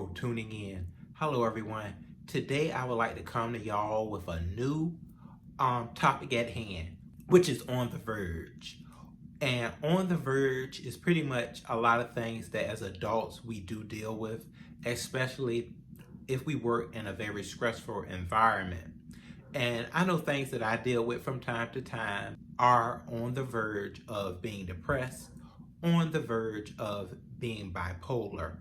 world tuning in. Hello everyone. Today I would like to come to y'all with a new topic at hand, which is on the verge. And on the verge is pretty much a lot of things that as adults we do deal with, especially if we work in a very stressful environment. And I know things that I deal with from time to time are on the verge of being depressed, on the verge of being bipolar,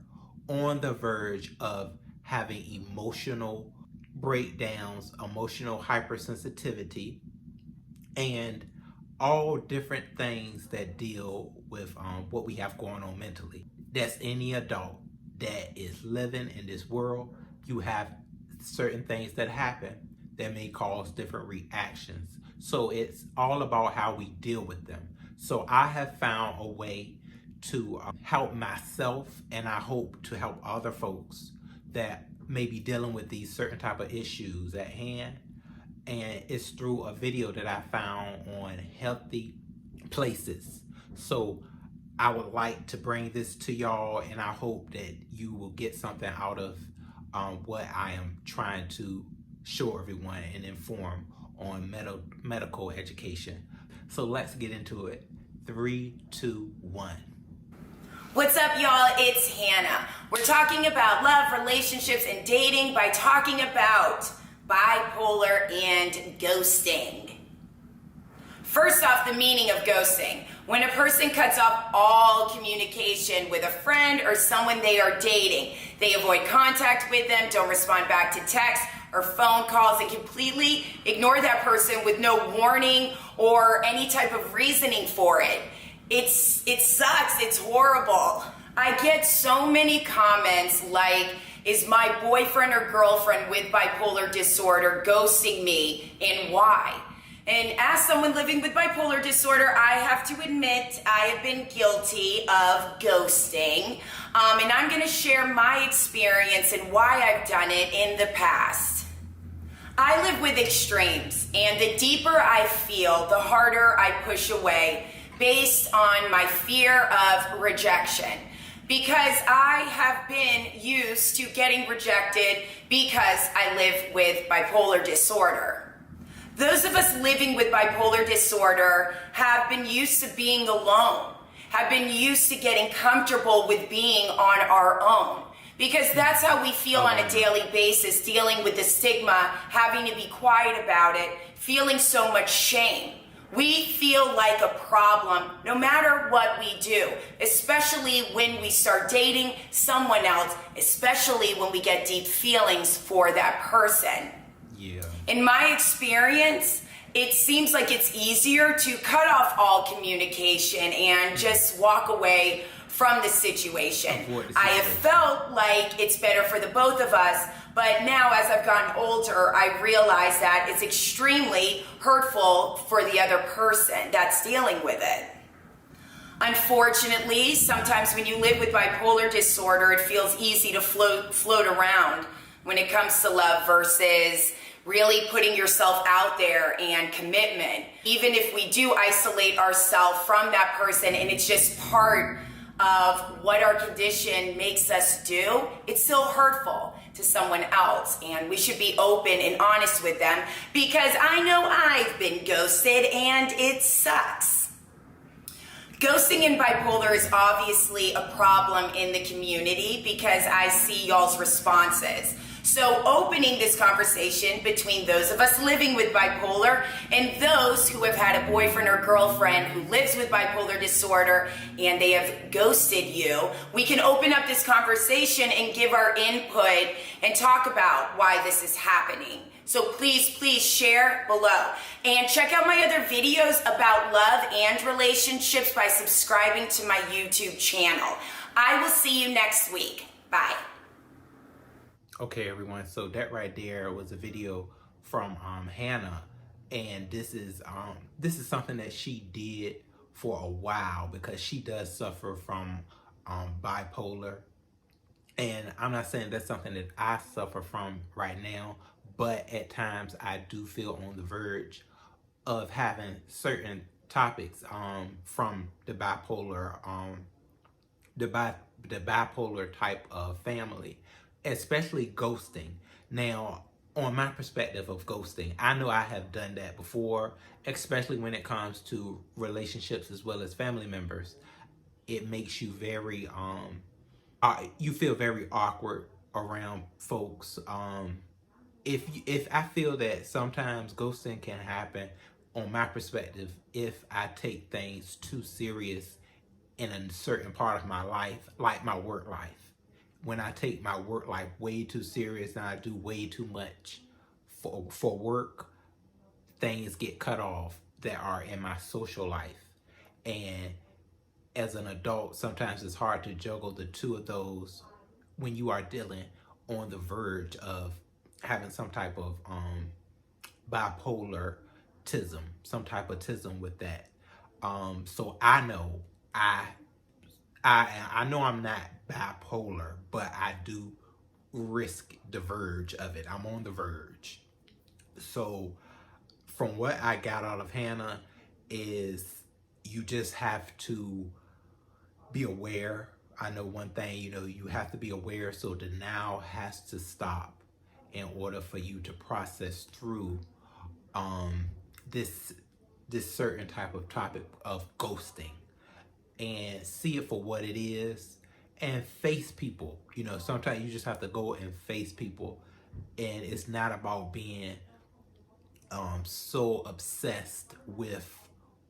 on the verge of having emotional breakdowns, emotional hypersensitivity, and all different things that deal with what we have going on mentally. That's any adult that is living in this world. You have certain things that happen that may cause different reactions. So it's all about how we deal with them. So I have found a way to help myself, and I hope to help other folks that may be dealing with these certain type of issues at hand. And it's through a video that I found on healthy places. So I would like to bring this to y'all, and I hope that you will get something out of what I am trying to show everyone and inform on medical education. So let's get into it. 3, 2, 1. What's up, y'all? It's Hannah. We're talking about love, relationships, and dating by talking about bipolar and ghosting. First off, the meaning of ghosting. When a person cuts off all communication with a friend or someone they are dating, they avoid contact with them, don't respond back to text or phone calls, and completely ignore that person with no warning or any type of reasoning for it. It sucks. It's horrible. I get so many comments like, is my boyfriend or girlfriend with bipolar disorder ghosting me, and why? And as someone living with bipolar disorder, I have to admit I have been guilty of ghosting. And I'm going to share my experience and why I've done it in the past. I live with extremes, and the deeper I feel, the harder I push away based on my fear of rejection. Because I have been used to getting rejected because I live with bipolar disorder. Those of us living with bipolar disorder have been used to being alone, have been used to getting comfortable with being on our own. Because that's how we feel on a daily basis, dealing with the stigma, having to be quiet about it, feeling so much shame. We feel like a problem no matter what we do, especially when we start dating someone else, especially when we get deep feelings for that person. Yeah. In my experience, it seems like it's easier to cut off all communication and just walk away from the situation. I have felt like it's better for the both of us, but now as I've gotten older, I realize that it's extremely hurtful for the other person that's dealing with it. Unfortunately, sometimes when you live with bipolar disorder, it feels easy to float around when it comes to love versus really putting yourself out there and commitment. Even if we do isolate ourselves from that person and it's just part of what our condition makes us do, it's still hurtful to someone else, and we should be open and honest with them, because I know I've been ghosted and it sucks. Ghosting in bipolar is obviously a problem in the community because I see y'all's responses. So opening this conversation between those of us living with bipolar and those who have had a boyfriend or girlfriend who lives with bipolar disorder and they have ghosted you, we can open up this conversation and give our input and talk about why this is happening. So please share below. And check out my other videos about love and relationships by subscribing to my YouTube channel. I will see you next week. Bye. Okay, everyone. So that right there was a video from Hannah, and this is something that she did for a while because she does suffer from bipolar. And I'm not saying that's something that I suffer from right now, but at times I do feel on the verge of having certain topics from the bipolar the bipolar type of family. especially ghosting. Now, on my perspective of ghosting, I know I have done that before, especially when it comes to relationships as well as family members. It makes you very you feel very awkward around folks. If I feel that sometimes ghosting can happen, on my perspective, if I take things too serious in a certain part of my life, like my work life. When I take my work life way too serious and I do way too much for work, things get cut off that are in my social life. And as an adult, sometimes it's hard to juggle the two of those when you are dealing on the verge of having some type of bipolarism, some type of tism with that. So I know I I know I'm not bipolar, but I do risk the verge of it. I'm on the verge. So from what I got out of Hannah is you just have to be aware. I know one thing, you have to be aware, so denial has to stop in order for you to process through um, this certain type of topic of ghosting, and see it for what it is, and face people. Sometimes you just have to go and face people, and it's not about being so obsessed with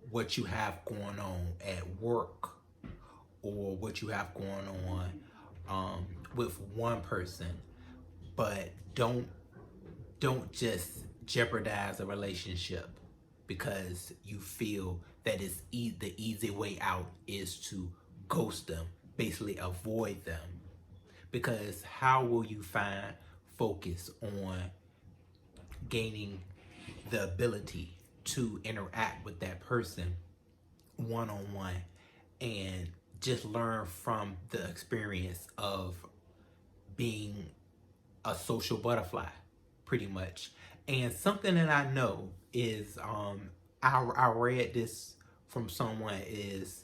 what you have going on at work or what you have going on with one person, but don't just jeopardize a relationship because you feel that it's the easy way out is to ghost them, basically avoid them. Because how will you find focus on gaining the ability to interact with that person one on one and just learn from the experience of being a social butterfly, pretty much? And something that I know is, I read this from someone, is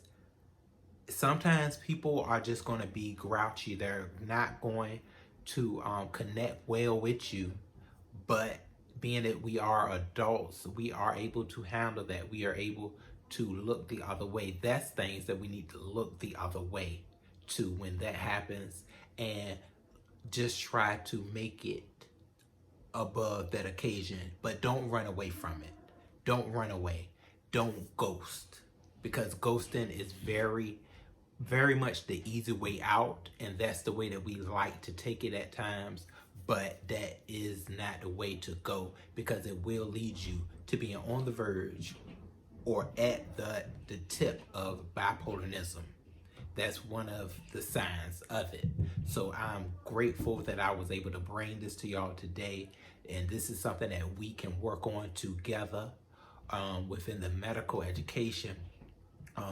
sometimes people are just going to be grouchy. They're not going to connect well with you, but being that we are adults, we are able to handle that. We are able to look the other way. That's things that we need to look the other way to when that happens, and just try to make it above that occasion, but don't run away from it. Don't run away. Don't ghost, because ghosting is very, very much the easy way out, and that's the way that we like to take it at times. But that is not the way to go, because it will lead you to being on the verge or at the tip of bipolarism. That's one of the signs of it. So I'm grateful that I was able to bring this to y'all today. And this is something that we can work on together within the medical education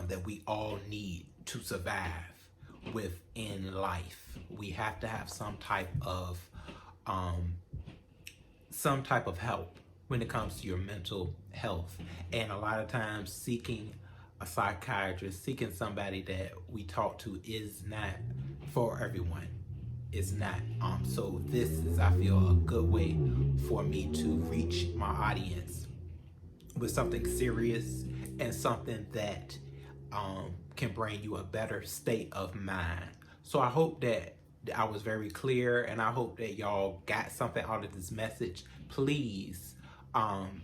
that we all need to survive within life. We have to have some type of help when it comes to your mental health. And a lot of times seeking a psychiatrist, seeking somebody that we talk to is not for everyone. It's not. So this is, I feel, a good way for me to reach my audience with something serious and something that can bring you a better state of mind. So I hope that I was very clear, and I hope that y'all got something out of this message. Please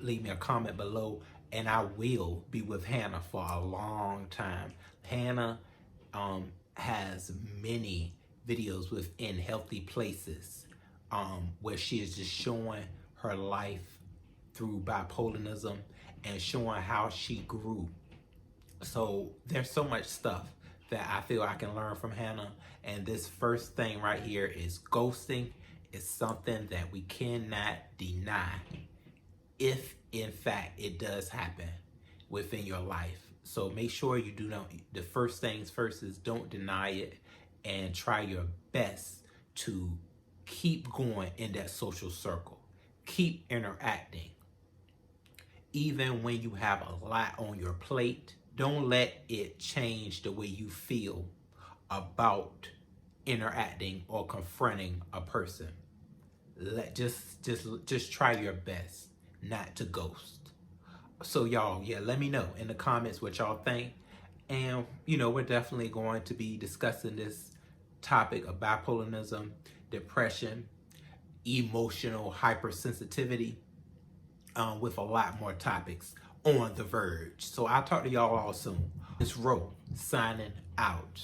leave me a comment below, and I will be with Hannah for a long time. Hannah has many videos within Healthy Places where she is just showing her life through bipolarism and showing how she grew. So there's so much stuff that I feel I can learn from Hannah. And this first thing right here is ghosting is something that we cannot deny if in fact it does happen within your life. So make sure you do not, the first things first is don't deny it, and try your best to keep going in that social circle. Keep interacting. Even when you have a lot on your plate, don't let it change the way you feel about interacting or confronting a person. Just try your best not to ghost. So y'all, yeah, let me know in the comments what y'all think. And we're definitely going to be discussing this topic of bipolarism, depression, emotional hypersensitivity, with a lot more topics on The Verge. So I'll talk to y'all all soon. It's Ro signing out.